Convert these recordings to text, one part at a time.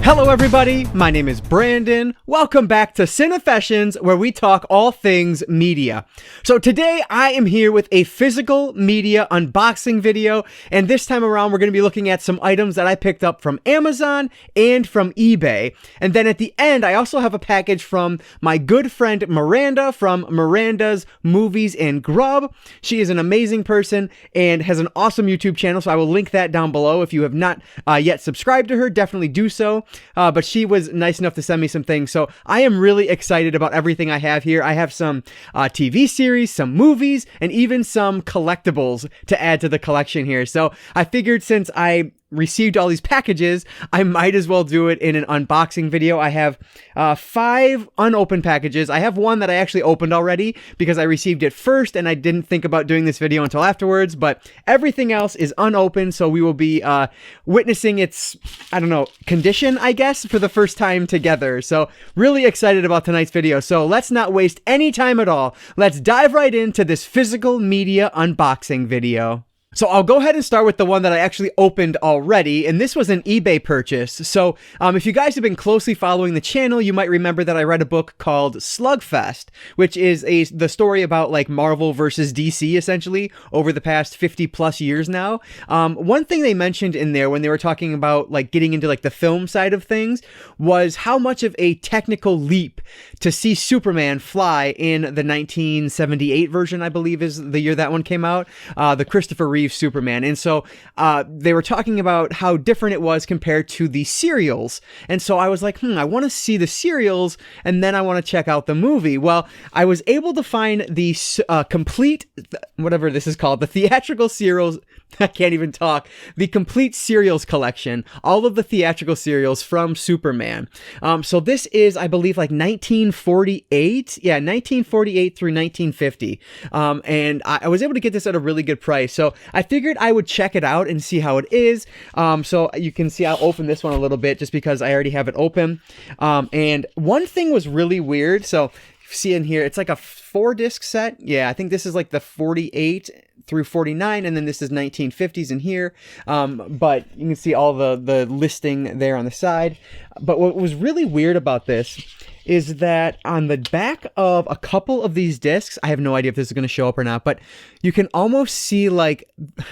Hello everybody, my name is Brandon. Welcome back to Cinefessions, where we talk all things media. So today I am here with a physical media unboxing video, and this time around we're going to be looking at some items that I picked up from Amazon and from eBay. And then at the end I also have a package from my good friend Miranda from Miranda's Movies and Grub. She is an amazing person and has an awesome YouTube channel, so I will link that down below. If you have not yet subscribed to her, definitely do so. But she was nice enough to send me some things, so I am really excited about everything I have here. I have some TV series, some movies, and even some collectibles to add to the collection here. So I figured since I received all these packages, I might as well do it in an unboxing video. I have 5 unopened packages. I have one that I actually opened already because I received it first and I didn't think about doing this video until afterwards, but everything else is unopened, so we will be witnessing its, I don't know, condition, I guess, for the first time together. So really excited about tonight's video. So let's not waste any time at all. Let's dive right into this physical media unboxing video. So I'll go ahead and start with the one that I actually opened already, and this was an eBay purchase. So if you guys have been closely following the channel, you might remember that I read a book called Slugfest, which is the story about like Marvel versus DC essentially over the past 50 plus years now. One thing they mentioned in there when they were talking about like getting into like the film side of things was how much of a technical leap to see Superman fly in the 1978 version, I believe is the year that one came out, the Christopher Reeve Superman. And so they were talking about how different it was compared to the serials. And so I was like, I want to see the serials and then I want to check out the movie. Well, I was able to find the complete, whatever this is called, the theatrical serials. I can't even talk. The complete serials collection, all of the theatrical serials from Superman. So this is, I believe, like 1948. Yeah, 1948 through 1950. And I was able to get this at a really good price. So I figured I would check it out and see how it is. So you can see I'll open this one a little bit just because I already have it open. And one thing was really weird. So see in here, it's like a 4-disc set. Yeah, I think this is like the 48 through 49, and then this is 1950s in here. But you can see all the listing there on the side. But what was really weird about this is that on the back of a couple of these discs, I have no idea if this is going to show up or not, but you can almost see like,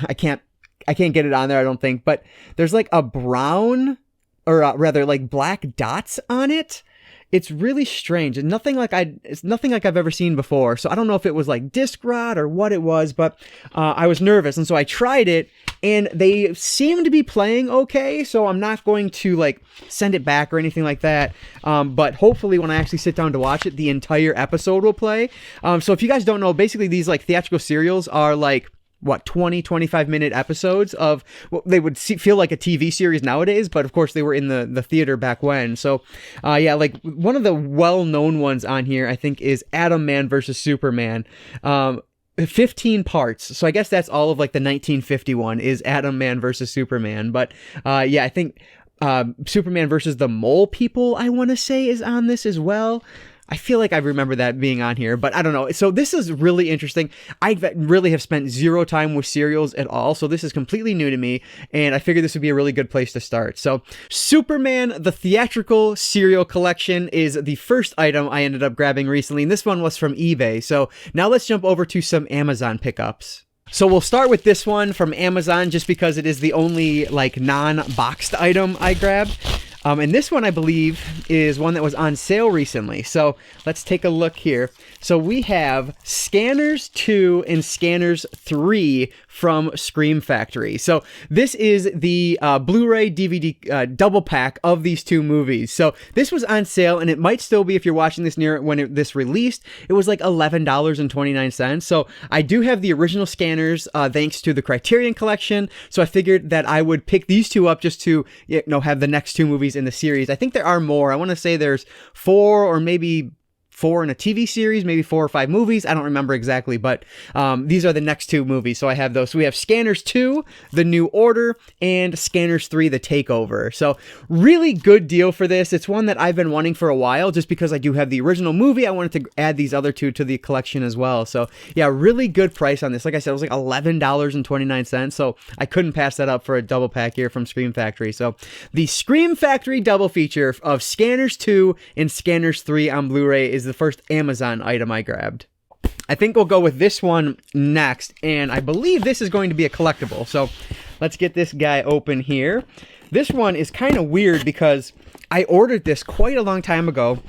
I can't get it on there, I don't think, but there's like a brown, or rather like black dots on it. It's really strange. It's nothing like I've ever seen before. So I don't know if it was like disc rot or what it was, but I was nervous. And so I tried it and they seem to be playing okay. So I'm not going to like send it back or anything like that. But hopefully when I actually sit down to watch it, the entire episode will play. So if you guys don't know, basically these like theatrical serials are like, 25 minute episodes of what they would feel like a TV series nowadays, but of course they were in the theater back when. So yeah, like one of the well-known ones on here I think is Atom Man versus Superman. 15 parts. So I guess that's all of like the 1951 is Atom Man versus Superman. But yeah, I think Superman versus the Mole People, I want to say, is on this as well. I feel like I remember that being on here, but I don't know. So this is really interesting. I really have spent 0 time with serials at all, so this is completely new to me, and I figured this would be a really good place to start. So Superman, the theatrical serial collection, is the first item I ended up grabbing recently, and this one was from eBay. So now let's jump over to some Amazon pickups. So we'll start with this one from Amazon just because it is the only like non-boxed item I grabbed. And this one, I believe, is one that was on sale recently. So let's take a look here. So we have Scanners 2 and Scanners 3 from Scream Factory. So this is the Blu-ray DVD double pack of these two movies. So this was on sale, and it might still be if you're watching this near when this released. It was like $11.29. So I do have the original Scanners thanks to the Criterion Collection. So I figured that I would pick these two up just to have the next two movies in the series. I think there are more. I want to say there's 4 or maybe 4 in a TV series, maybe 4 or 5 movies. I don't remember exactly, but these are the next 2 movies. So I have those. So we have Scanners 2, The New Order, and Scanners 3, The Takeover. So really good deal for this. It's one that I've been wanting for a while just because I do have the original movie. I wanted to add these other 2 to the collection as well. So yeah, really good price on this. Like I said, it was like $11.29. So I couldn't pass that up for a double pack here from Scream Factory. So the Scream Factory double feature of Scanners 2 and Scanners 3 on Blu-ray is the first Amazon item I grabbed. I think we'll go with this one next, and I believe this is going to be a collectible. So let's get this guy open here. This one is kind of weird because I ordered this quite a long time ago,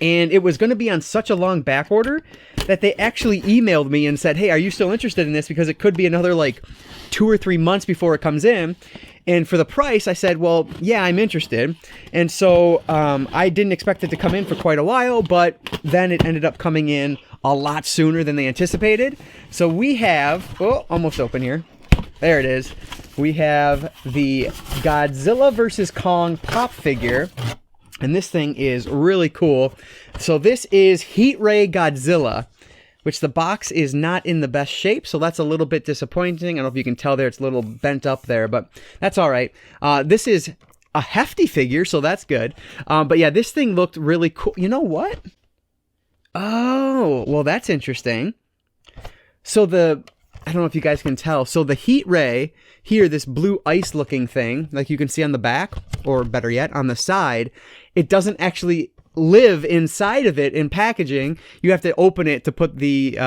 and it was going to be on such a long back order that they actually emailed me and said, hey, are you still interested in this? Because it could be another like 2 or 3 months before it comes in. And for the price, I said, well, yeah, I'm interested. And so I didn't expect it to come in for quite a while, but then it ended up coming in a lot sooner than they anticipated. So we have, oh, almost open here. There it is. We have the Godzilla vs. Kong pop figure. And this thing is really cool. So this is Heat Ray Godzilla, which the box is not in the best shape, so that's a little bit disappointing. I don't know if you can tell there, it's a little bent up there, but that's all right. This is a hefty figure, so that's good. But yeah, this thing looked really cool. You know what? Oh, well, that's interesting. So I don't know if you guys can tell. So the Heat Ray here, this blue ice looking thing, like you can see on the back, or better yet, on the side, it doesn't actually live inside of it in packaging. You have to open it to put the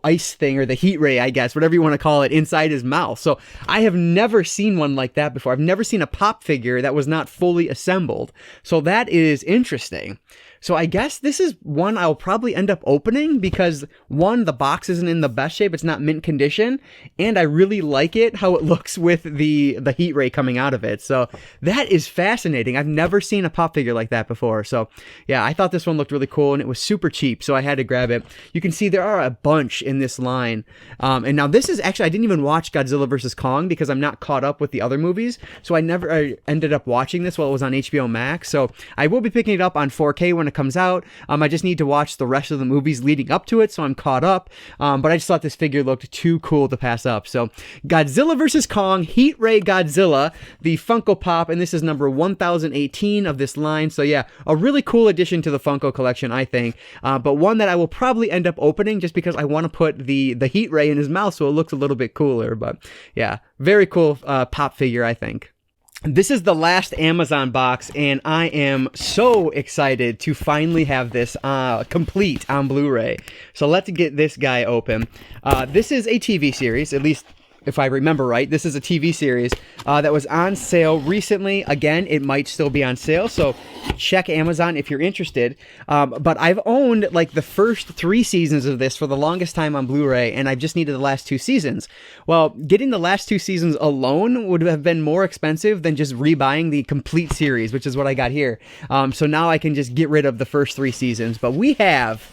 ice thing, or the heat ray, I guess, whatever you want to call it, inside his mouth. So I have never seen one like that before. I've never seen a pop figure that was not fully assembled. So that is interesting. So I guess this is one I'll probably end up opening because, one, the box isn't in the best shape. It's not mint condition. And I really like it, how it looks with the heat ray coming out of it. So that is fascinating. I've never seen a pop figure like that before. So yeah, I thought this one looked really cool, and it was super cheap. So I had to grab it. You can see there are a bunch in this line. And now this is actually, I didn't even watch Godzilla vs. Kong because I'm not caught up with the other movies. So I ended up watching this while it was on HBO Max. So I will be picking it up on 4K when it comes out. I just need to watch the rest of the movies leading up to it, so I'm caught up. But I just thought this figure looked too cool to pass up. So Godzilla vs. Kong, Heat Ray Godzilla, the Funko Pop, and this is number 1018 of this line. So yeah, a really cool addition to the Funko collection, I think. But one that I will probably end up opening just because I want to put the heat ray in his mouth so it looks a little bit cooler. But yeah, very cool pop figure, I think. This is the last Amazon box, and I am so excited to finally have this complete on Blu-ray. So let's get this guy open. This is a TV series, at least if I remember right. This is a TV series that was on sale recently. Again, it might still be on sale, so check Amazon if you're interested. But I've owned like the first 3 seasons of this for the longest time on Blu-ray, and I've just needed the last 2 seasons. Well, getting the last 2 seasons alone would have been more expensive than just rebuying the complete series, which is what I got here. So now I can just get rid of the first 3 seasons. But we have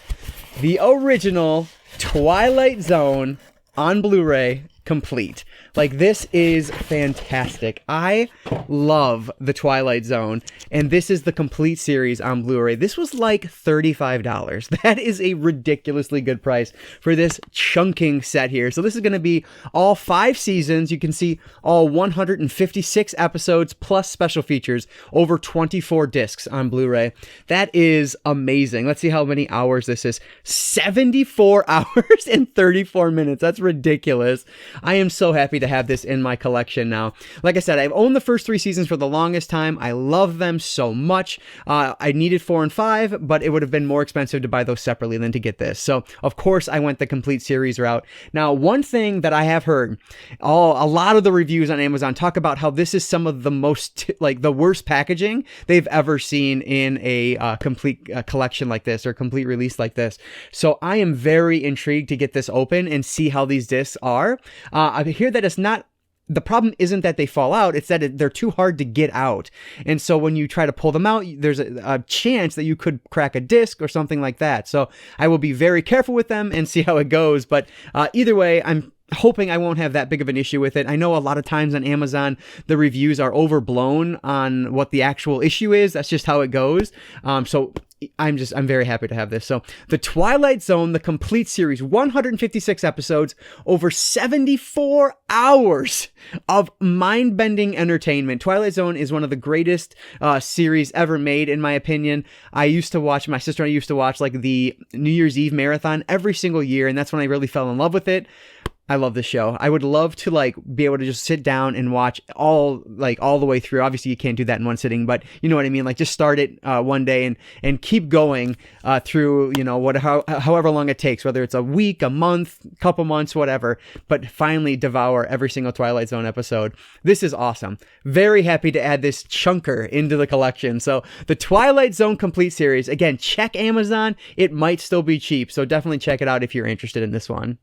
the original Twilight Zone on Blu-ray complete. Like, this is fantastic. I love the Twilight Zone, and this is the complete series on Blu-ray. This was like $35. That is a ridiculously good price for this chunking set here. So this is going to be all 5 seasons. You can see all 156 episodes plus special features, over 24 discs on Blu-ray. That is amazing. Let's see how many hours this is. 74 hours and 34 minutes. That's ridiculous. I am so happy to have this in my collection now. Like I said, I've owned the first 3 seasons for the longest time. I love them so much. I needed 4 and 5, but it would have been more expensive to buy those separately than to get this. So, of course, I went the complete series route. Now, one thing that I have heard, a lot of the reviews on Amazon talk about how this is some of the most, like, the worst packaging they've ever seen in a complete collection like this, or complete release like this. So, I am very intrigued to get this open and see how these discs are. I hear that it's not, the problem isn't that they fall out, it's that they're too hard to get out. And so when you try to pull them out, there's a chance that you could crack a disc or something like that. So I will be very careful with them and see how it goes. But either way, I'm hoping I won't have that big of an issue with it. I know a lot of times on Amazon, the reviews are overblown on what the actual issue is. That's just how it goes. So I'm very happy to have this. So the Twilight Zone, the complete series, 156 episodes, over 74 hours of mind-bending entertainment. Twilight Zone is one of the greatest series ever made, in my opinion. My sister and I used to watch like the New Year's Eve marathon every single year, and that's when I really fell in love with it. I love this show. I would love to like be able to just sit down and watch all the way through. Obviously you can't do that in one sitting, but you know what I mean? Like just start it one day and keep going through, you know, however long it takes, whether it's a week, a month, couple months, whatever, but finally devour every single Twilight Zone episode. This is awesome. Very happy to add this chunker into the collection. So the Twilight Zone complete series, again, check Amazon. It might still be cheap. So definitely check it out if you're interested in this one.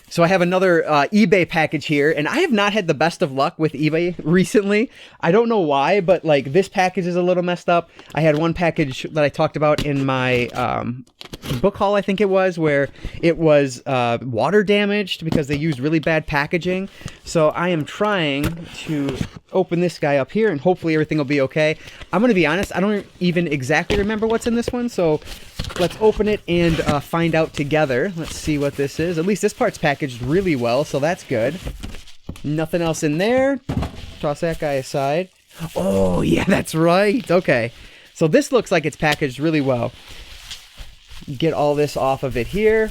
So I have another eBay package here, and I have not had the best of luck with eBay recently. I don't know why, but like this package is a little messed up. I had one package that I talked about in my book haul, I think it was, where it was water damaged because they used really bad packaging. So I am trying to open this guy up here, and hopefully everything will be okay. I'm going to be honest, I don't even exactly remember what's in this one, so let's open it and find out together. Let's see what this is. At least this part's packaged really well, so that's good. Nothing else in there. Toss that guy aside. Oh, yeah, that's right. Okay. So this looks like it's packaged really well. Get all this off of it here.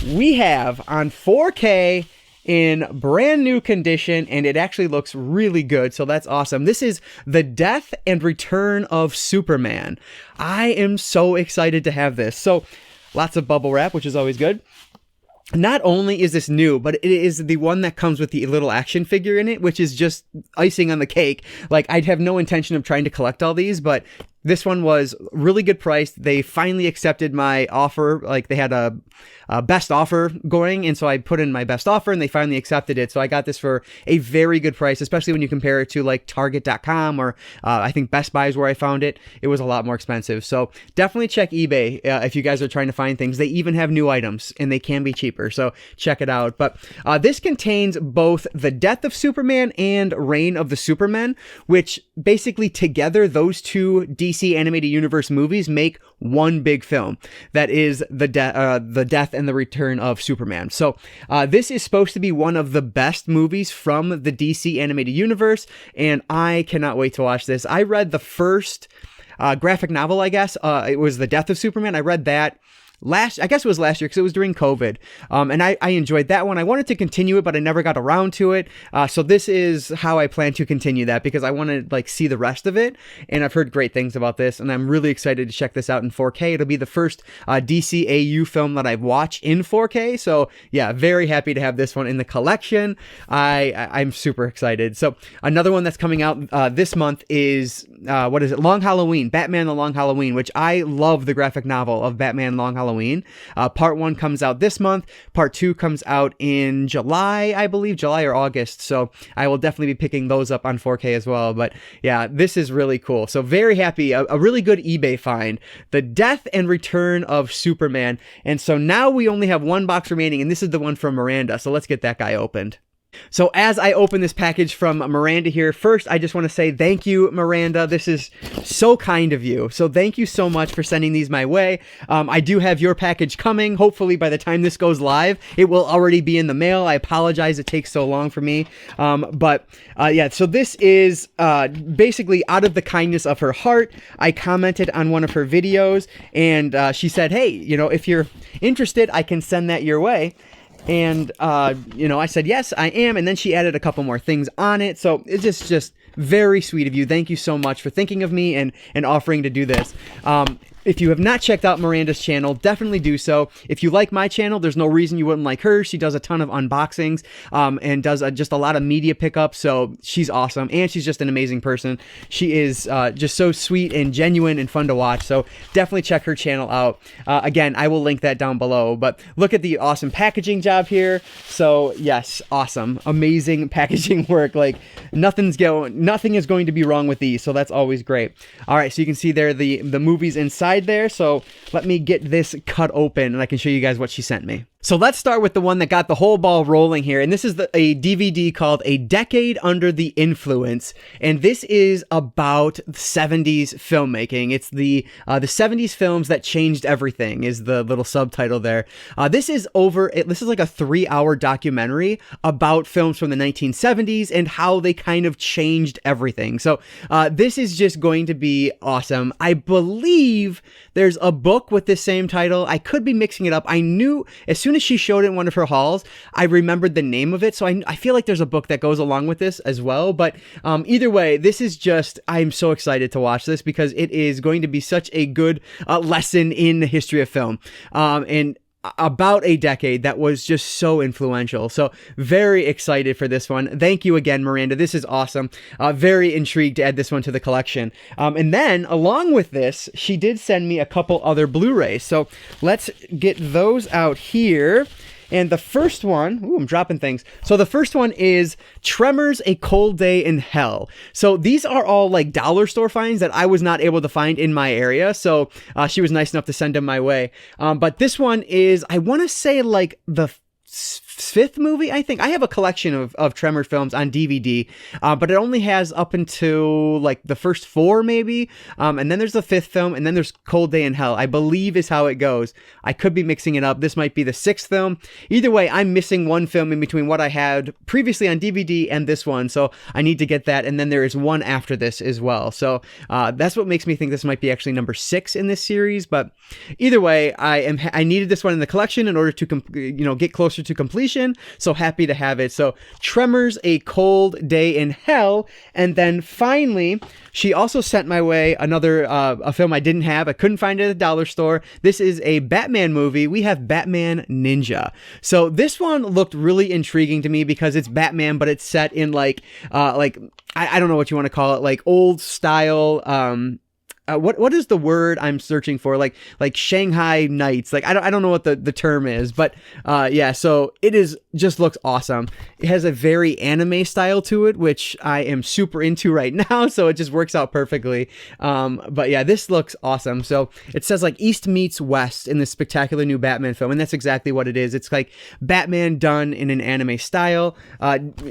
We have on 4K in brand new condition, and it actually looks really good, so that's awesome. This is The Death and Return of Superman. I am so excited to have this. So lots of bubble wrap, which is always good. Not only is this new, but it is the one that comes with the little action figure in it, which is just icing on the cake. Like, I'd have no intention of trying to collect all these, but this one was really good price. They finally accepted my offer. Like, they had a best offer going, and so I put in my best offer, and they finally accepted it. So I got this for a very good price, especially when you compare it to like Target.com or I think Best Buy is where I found it. It was a lot more expensive. So definitely check eBay if you guys are trying to find things. They even have new items, and they can be cheaper. So check it out. But this contains both The Death of Superman and Reign of the Supermen, which basically together, those two DC Animated Universe movies make one big film. That is the Death and the Return of Superman. So this is supposed to be one of the best movies from the DC Animated Universe, and I cannot wait to watch this. I read the first graphic novel, I guess. It was The Death of Superman. I read that last year, because it was during COVID. And I enjoyed that one. I wanted to continue it, but I never got around to it. So this is how I plan to continue that, because I want to like see the rest of it. And I've heard great things about this, and I'm really excited to check this out in 4K. It'll be the first DCAU film that I've watched in 4K. So yeah, very happy to have this one in the collection. I'm super excited. So another one that's coming out this month is, Long Halloween, Batman the Long Halloween, which I love the graphic novel of Batman Long Halloween. Part 1 comes out this month. Part 2 comes out in July, I believe, July or August. So I will definitely be picking those up on 4K as well. But yeah, this is really cool. So very happy. A really good eBay find. The Death and Return of Superman. And so now we only have one box remaining, and this is the one from Miranda. So let's get that guy opened. So as I open this package from Miranda here, first I just want to say thank you, Miranda. This is so kind of you. So thank you so much for sending these my way. I do have your package coming. Hopefully by the time this goes live, it will already be in the mail. I apologize it takes so long for me. Yeah, so this is basically out of the kindness of her heart. I commented on one of her videos, and she said, hey, you know, if you're interested, I can send that your way. And, you know, I said, yes, I am. And then she added a couple more things on it. So it's just very sweet of you. Thank you so much for thinking of me and offering to do this. If you have not checked out Miranda's channel, definitely do so. If you like my channel, there's no reason you wouldn't like hers. She does a ton of unboxings and does just a lot of media pickups. So she's awesome. And she's just an amazing person. She is just so sweet and genuine and fun to watch. So definitely check her channel out. Again, I will link that down below. But look at the awesome packaging job here. So yes, awesome. Amazing packaging work. Like nothing is going to be wrong with these. So that's always great. All right, so you can see there the movies inside there. So let me get this cut open and I can show you guys what she sent me. So let's start with the one that got the whole ball rolling here. And this is a DVD called A Decade Under the Influence. And this is about 70s filmmaking. It's the 70s films that changed everything is the little subtitle there. This is like a 3-hour documentary about films from the 1970s and how they kind of changed everything. So this is just going to be awesome. I believe there's a book with this same title. I could be mixing it up. I knew as soon as she showed it in one of her hauls, I remembered the name of it. So I feel like there's a book that goes along with this as well. But either way, this is just, I'm so excited to watch this because it is going to be such a good lesson in the history of film. And about a decade that was just so influential. So very excited for this one. Thank you again, Miranda. This is awesome. Very intrigued to add this one to the collection. And then along with this, she did send me a couple other Blu-rays. So let's get those out here. And the first one, I'm dropping things. So the first one is Tremors, A Cold Day in Hell. So these are all like dollar store finds that I was not able to find in my area. So she was nice enough to send them my way. But this one is, I want to say like the fifth movie, I think. I have a collection of Tremors films on DVD, but it only has up until like the first 4 maybe, and then there's the 5th film, and then there's Cold Day in Hell, I believe is how it goes. I could be mixing it up. This might be the 6th film. Either way, I'm missing one film in between what I had previously on DVD and this one, so I need to get that, and then there is one after this as well. So that's what makes me think this might be actually number 6 in this series, but either way, I needed this one in the collection in order to get closer to completion. So happy to have it. So Tremors, A Cold Day in Hell. And then finally, she also sent my way another a film I didn't have. I couldn't find it at the dollar store. This is a Batman movie. We have Batman Ninja. So this one looked really intriguing to me because it's Batman, but it's set in like I don't know what you want to call it, like old style, what is the word I'm searching for? Like Shanghai Nights. Like I don't know what the term is, but yeah, so it just looks awesome. It has a very anime style to it, which I am super into right now, so it just works out perfectly. But yeah, this looks awesome. So it says like East meets West in this spectacular new Batman film, and that's exactly what it is. It's like Batman done in an anime style,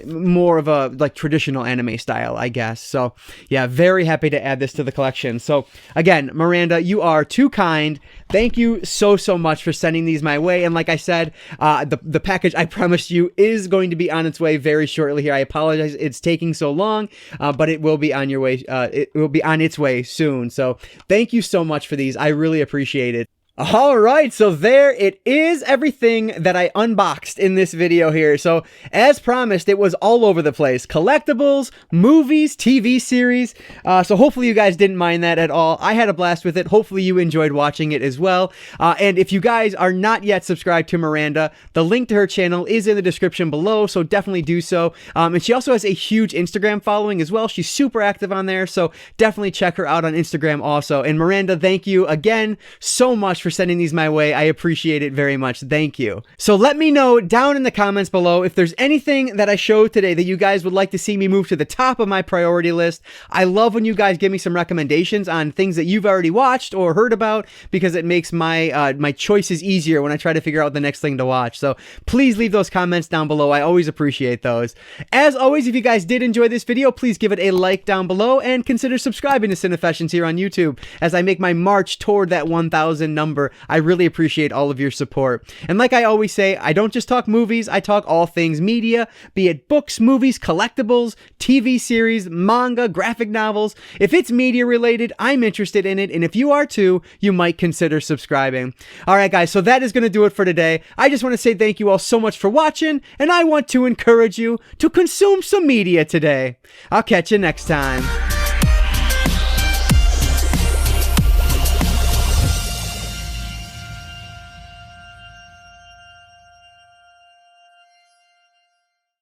more of a like traditional anime style, I guess. So yeah, very happy to add this to the collection. So again, Miranda, you are too kind. Thank you so much for sending these my way. And like I said, the package I promised you is going to be on its way very shortly here. I apologize it's taking so long, but it will be on your way. It will be on its way soon. So thank you so much for these. I really appreciate it. All right, so there it is, everything that I unboxed in this video here. So as promised, it was all over the place. Collectibles, movies, TV series. So hopefully you guys didn't mind that at all. I had a blast with it. Hopefully you enjoyed watching it as well. And if you guys are not yet subscribed to Miranda, the link to her channel is in the description below, so definitely do so. And she also has a huge Instagram following as well. She's super active on there, so definitely check her out on Instagram also. And Miranda, thank you again so much for sending these my way. I appreciate it very much. Thank you. So let me know down in the comments below if there's anything that I showed today that you guys would like to see me move to the top of my priority list. I love when you guys give me some recommendations on things that you've already watched or heard about, because it makes my my choices easier when I try to figure out the next thing to watch. So please leave those comments down below. I always appreciate those. As always, if you guys did enjoy this video, please give it a like down below and consider subscribing to Cinefessions here on YouTube as I make my march toward that 1,000 number. I really appreciate all of your support. And like I always say, I don't just talk movies, I talk all things media, be it books, movies, collectibles, TV series, manga, graphic novels. If it's media related, I'm interested in it, and if you are too, you might consider subscribing. Alright guys, so that is going to do it for today. I just want to say thank you all so much for watching, and I want to encourage you to consume some media today. I'll catch you next time.